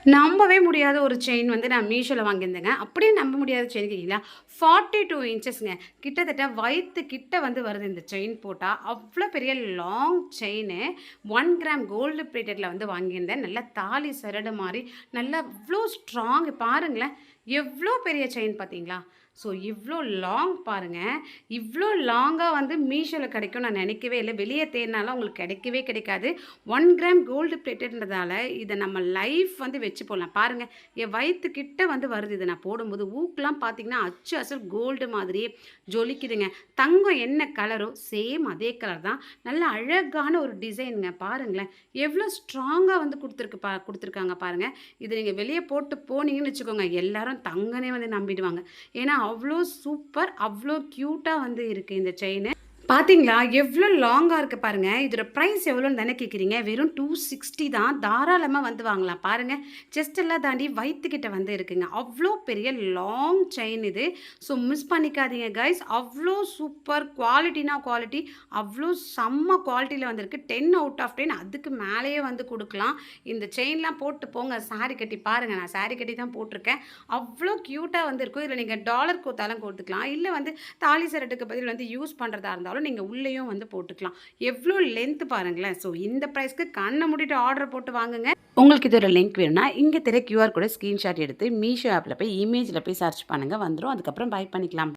நம்பவே முடியாத ஒரு செயின் வந்து நான் மீஷோல வாங்கியிருந்தேங்க. அப்படியே நம்ப முடியாத செயின் கேட்குறீங்களா? 42 இன்ச்சஸ்ங்க. கிட்டத்தட்ட வயித்து கிட்ட வந்து வருது இந்த செயின் போட்டா. அவ்ளோ பெரிய லாங் செயினு. 1 கிராம் கோல்டு பிளேட்டட்ல வந்து வாங்கியிருந்தேன். நல்லா தாலி சரடு மாரி, நல்லா அவ்ளோ ஸ்ட்ராங் பாருங்களேன். எவ்ளோ பெரிய செயின் பார்த்தீங்களா? ஸோ இவ்ளோ லாங் பாருங்க. இவ்ளோ லாங்கா வந்து மீஷோல கிடைக்கும்னு நான் நினைக்கவே இல்ல. வெளிய தேடுனாலாம் உங்களுக்கு கிடைக்கவே கிடைக்காது. 1 கிராம் கோல்டு பிளேட்டட்ன்றதால இத நம்ம லைஃப் வந்து வச்சு போடலாம். பாருங்க, என் வயித்துக்கிட்ட வந்து வருது இத நான் போடும்போது. ஊக்குலாம் பார்த்தீங்கன்னா, அச்சு அசல் கோல்டு மாதிரியே ஜொலிக்குதுங்க. தங்கம் என்ன கலரோ, சேம் அதே கலர் தான். நல்ல அழகான ஒரு டிசைனுங்க. பாருங்களேன், எவ்ளோ ஸ்ட்ராங்கா வந்து குடுத்துருக்காங்க பாருங்க. இத நீங்க வெளிய போட்டு போனீங்கன்னு வச்சுக்கோங்க, எல்லாரும் தங்கனே வந்து நம்பிடுவாங்க. ஏன்னா, அவ்ளோ சூப்பர், அவ்ளோ கியூட்டா வந்து இருக்கு இந்த செயினு. பார்த்தீங்களா? எவ்ளோ லாங்கா இருக்கு பாருங்க. இதோட பிரைஸ் எவ்வளோன்னு தானே கேட்குறீங்க? வெறும் 260 தான். தாராளமா வந்து வாங்கலாம். பாருங்க, செஸ்ட் எல்லாம் தாண்டி வயித்துக்கிட்ட வந்து இருக்குங்க. அவ்ளோ பெரிய லாங் செயின் இது. ஸோ மிஸ் பண்ணிக்காதீங்க கைஸ். அவ்ளோ சூப்பர் குவாலிட்டினா குவாலிட்டி. அவ்ளோ செம்ம குவாலிட்டில வந்திருக்கு. 10 அவுட் ஆஃப் 10 அதுக்கு மேலேயே வந்து குடுக்கலாம். இந்த செயின்லாம் போட்டு போங்க சாரி கட்டி பாருங்க. நான் சாரி கட்டி தான் போட்டுருக்கேன். அவ்ளோ கியூட்டா வந்து இருக்கும். இதில நீங்க டாலர் கோத்தாலும் போட்டுக்கலாம். இல்ல வந்து தாலி சரட்டுக்கு பதில் வந்து யூஸ் பண்றதா இருந்தாலும் நீங்க உள்ளேயும் வந்து போட்டுக்கலாம். எவ்ளோ லென்த் பாருங்களேன். ஸோ இந்த பிரைஸ்க்கு கண்ண மூடிட்டு ஆர்டர் போட்டு வாங்குங்க. உங்களுக்கு இதோட லிங்க் வேணும்னா, இங்க தெரிய கியூஆர் கோட ஸ்கிரீன்ஷாட் எடுத்து மீஷோ ஆப்ல போய் இமேஜ்ல போய் சர்ச் பண்ணுங்க வந்துரும். அதுக்கப்புறம் பை பண்ணிக்கலாம்.